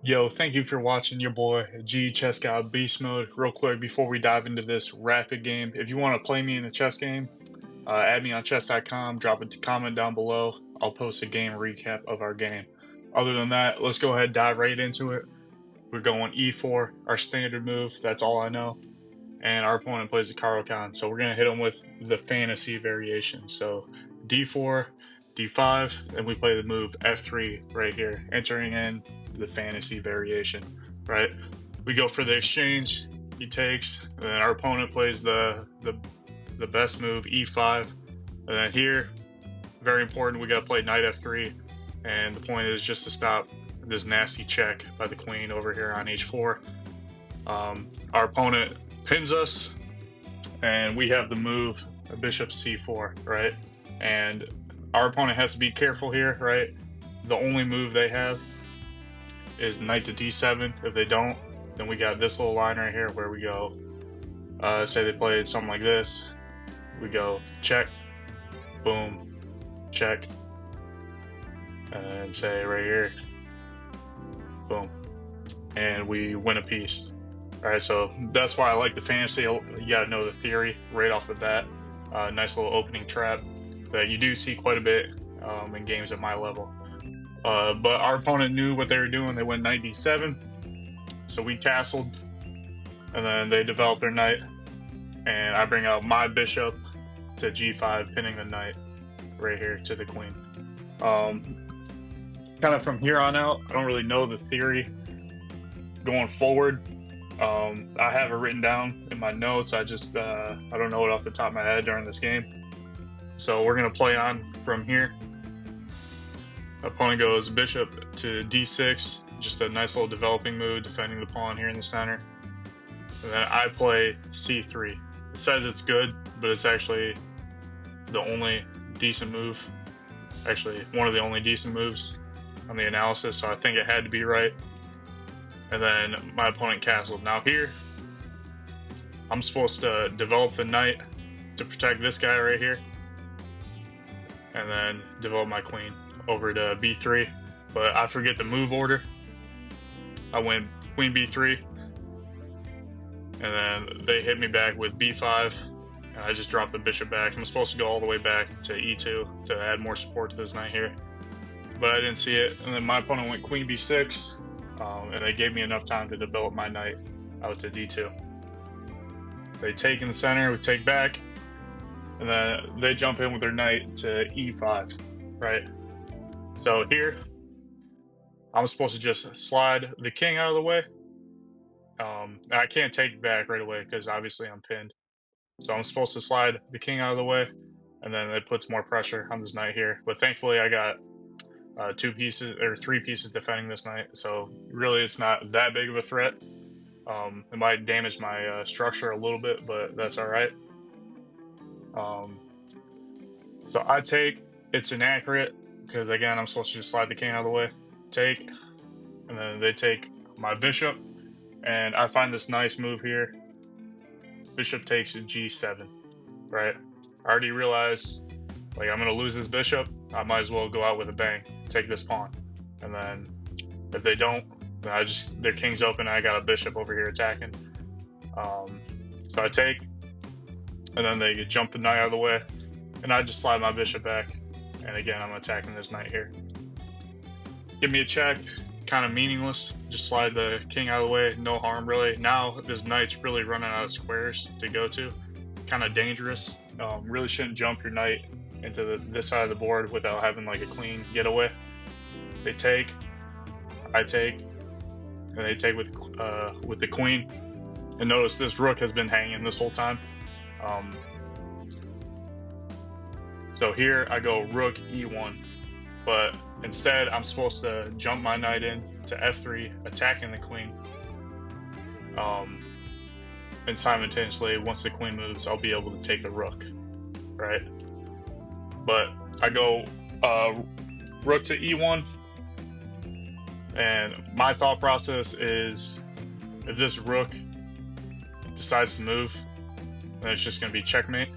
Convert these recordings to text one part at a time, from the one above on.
Yo, thank you for watching your boy G Chess Guy Beast Mode. Real quick before we dive into this rapid game, if you want to play me in a chess game, add me on chess.com, drop a comment down below. I'll post a game recap of our game. Other than that, let's go ahead and dive right into it. We're going e4, our standard move, that's all I know. And our opponent plays a Caro Kann, so we're going to hit him with the fantasy variation. So d4, d5, and we play the move f3 right here, entering in the fantasy variation, right? We go for the exchange, he takes, and then our opponent plays the best move, e5. And then here, very important, we got to play knight f3, and the point is just to stop this nasty check by the queen over here on h4. Our opponent pins us, and we have the move bishop c4, right? And our opponent has to be careful here, right? The only move they have is knight to d7. If they don't, then we got this little line right here where we go, say they played something like this, we go check, boom, check, and say right here, boom, and we win a piece. All right, so that's why I like the fantasy. You got to know the theory right off the bat. Nice little opening trap that you do see quite a bit in games at my level. But our opponent knew what they were doing. They went knight d7, so we castled, and then they developed their knight, and I bring out my bishop to g5, pinning the knight right here to the queen. Kind of from here on out, I don't really know the theory going forward. I have it written down in my notes. I don't know it off the top of my head during this game. So we're gonna play on from here. Opponent goes bishop to d6, just a nice little developing move, defending the pawn here in the center. And then I play c3. It says it's good, but it's actually the only decent move. Actually, one of the only decent moves on the analysis, so I think it had to be right. And then my opponent castled. Now here, I'm supposed to develop the knight to protect this guy right here, and then develop my queen over to b3. But I forget the move order. I went queen b3, and then they hit me back with b5, and I just dropped the bishop back. I'm supposed to go all the way back to e2 to add more support to this knight here, but I didn't see it. And then my opponent went queen b6, and they gave me enough time to develop my knight out to d2. They take in the center, we take back, and then they jump in with their knight to e5, right? So here, I'm supposed to just slide the king out of the way. I can't take back right away because obviously I'm pinned. So I'm supposed to slide the king out of the way, and then it puts more pressure on this knight here. But thankfully I got three pieces defending this knight, so really it's not that big of a threat. It might damage my structure a little bit, but that's all right. So I take, it's inaccurate because again I'm supposed to just slide the king out of the way, take, and then they take my bishop, and I find this nice move here. Bishop takes g7, right? I already realized, like, I'm gonna lose this bishop. I might as well go out with a bang, take this pawn, and then if they don't, then their king's open, and I got a bishop over here attacking. So I take, and then they jump the knight out of the way, and I just slide my bishop back, and again I'm attacking this knight here. Give me a check, kind of meaningless. Just slide the king out of the way, no harm really. Now this knight's really running out of squares to go to, kind of dangerous. Really shouldn't jump your knight into this side of the board without having like a clean getaway. They take, I take, and they take with the queen. And notice this rook has been hanging this whole time. So here I go rook e1, but instead I'm supposed to jump my knight in to f3, attacking the queen. And simultaneously, once the queen moves, I'll be able to take the rook, right? But I go rook to e1, and my thought process is if this rook decides to move, then it's just going to be checkmate.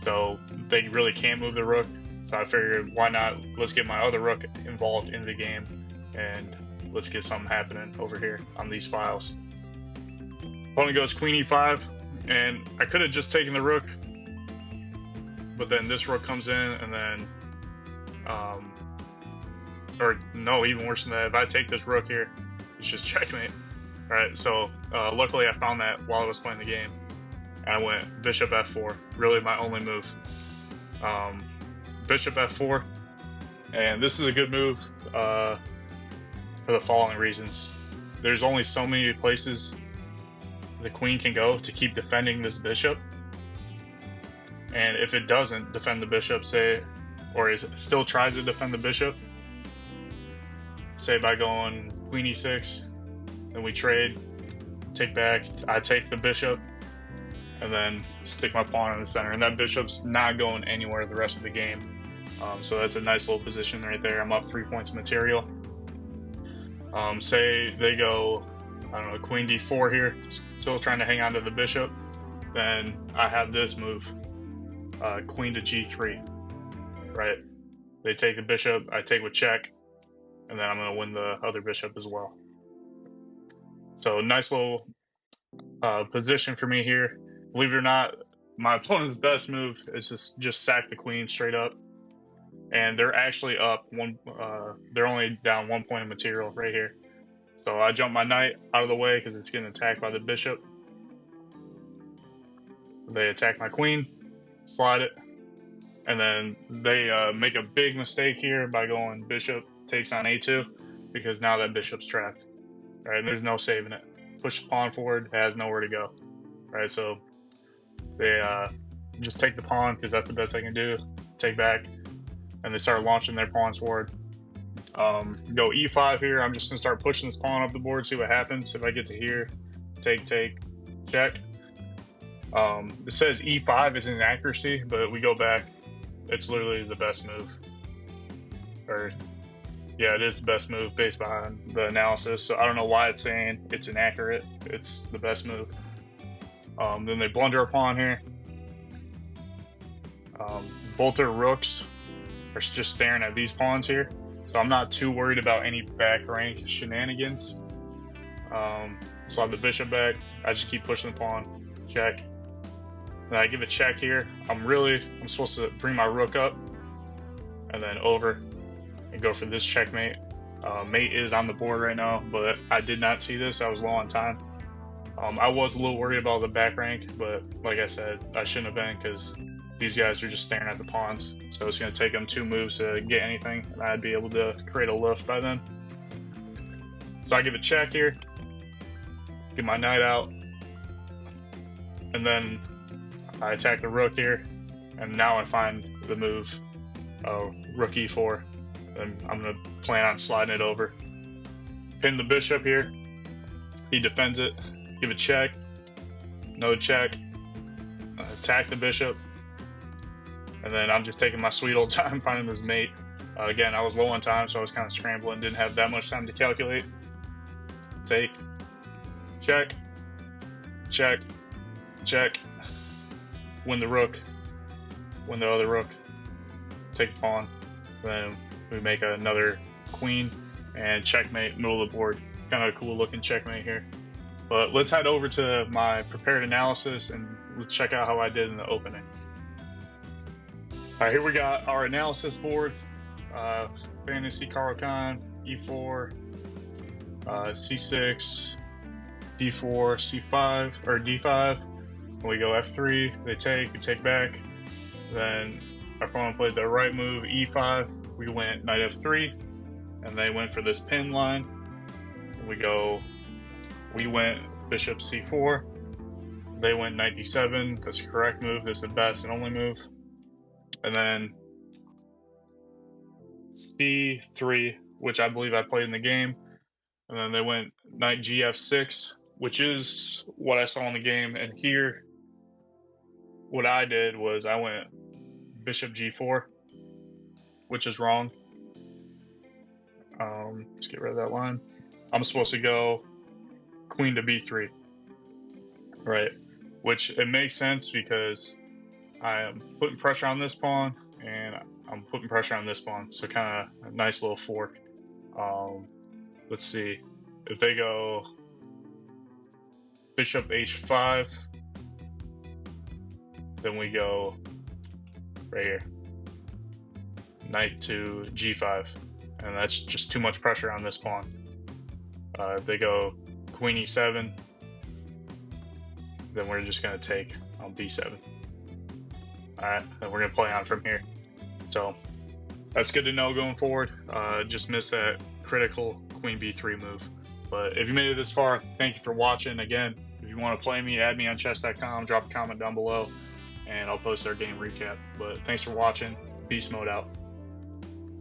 So they really can't move the rook. So So I figured, why not? Let's get my other rook involved in the game, and let's get something happening over here on these files. Opponent goes queen e5, and I could have just taken the rook, but then this rook comes in, and then, or no, even worse than that, if I take this rook here, it's just checkmate. Alright, so luckily I found that while I was playing the game. And I went bishop f4, really my only move. Bishop f4, and this is a good move for the following reasons. There's only so many places the queen can go to keep defending this bishop, and if it doesn't defend the bishop, say, or it still tries to defend the bishop, say by going queen e6, then we trade, take back, I take the bishop, and then stick my pawn in the center, and that bishop's not going anywhere the rest of the game. So that's a nice little position right there. I'm up 3 points material. Say they go, I don't know, queen d4 here, still trying to hang on to the bishop, then I have this move, queen to g3, right? They take the bishop, I take with check, and then I'm going to win the other bishop as well. So nice little position for me here. Believe it or not, my opponent's best move is just sack the queen straight up. And they're actually up one, they're only down 1 point of material right here. So I jump my knight out of the way because it's getting attacked by the bishop. They attack my queen, slide it, and then they make a big mistake here by going bishop takes on a2, because now that bishop's trapped. Right, and there's no saving it. Push the pawn forward, it has nowhere to go. Right, so they just take the pawn because that's the best they can do. Take back, and they start launching their pawns forward. Go e5 here. I'm just gonna start pushing this pawn up the board, see what happens. If I get to here, take, check. It says e5 is inaccuracy, but we go back. It's literally the best move. Or yeah, it is the best move based on the analysis. So I don't know why it's saying it's inaccurate. It's the best move. Then they blunder a pawn here. Both their rooks are just staring at these pawns here. So I'm not too worried about any back rank shenanigans. Slide the bishop back. I just keep pushing the pawn. Check. Then I give a check here. I'm supposed to bring my rook up and then over and go for this checkmate. Mate is on the board right now, but I did not see this. I was low on time. I was a little worried about the back rank, but like I said, I shouldn't have been because these guys are just staring at the pawns. So it's going to take them 2 moves to get anything, and I'd be able to create a lift by then. So I give a check here, get my knight out, and then I attack the rook here, and now I find the move, rook e4. And I'm going to plan on sliding it over. Pin the bishop here. He defends it. Give a check. No check. Attack the bishop. And then I'm just taking my sweet old time finding this mate. Again, I was low on time, so I was kind of scrambling. Didn't have that much time to calculate. Take. Check. Check. Check. Win the rook. Win the other rook. Take the pawn. Then we make another queen and checkmate, middle of the board. Kind of a cool looking checkmate here. But let's head over to my prepared analysis and let's check out how I did in the opening. All right, here we got our analysis board. Fantasy Caro Kann, e4, c6, d4, c5, or d5. And we go f3, they take, we take back. Then our opponent played the right move, e5. We went knight f3, and they went for this pin line. And we went bishop c4. They went knight d7. That's the correct move. This is the best and only move. And then c3, which I believe I played in the game. And then they went knight gf6, which is what I saw in the game. And here, what I did was I went bishop g4, which is wrong. Let's get rid of that line. I'm supposed to go queen to b3, right? Which it makes sense because I am putting pressure on this pawn, and I'm putting pressure on this pawn, so kind of a nice little fork. Let's see. If they go bishop h5, then we go right here, knight to g5, and that's just too much pressure on this pawn. If they go queen e7, then we're just going to take on b7. Alright, and we're going to play on from here. So that's good to know going forward. Just missed that critical queen b3 move. But if you made it this far, thank you for watching. Again, if you want to play me, add me on chess.com, drop a comment down below, and I'll post our game recap. But thanks for watching. Beast Mode out.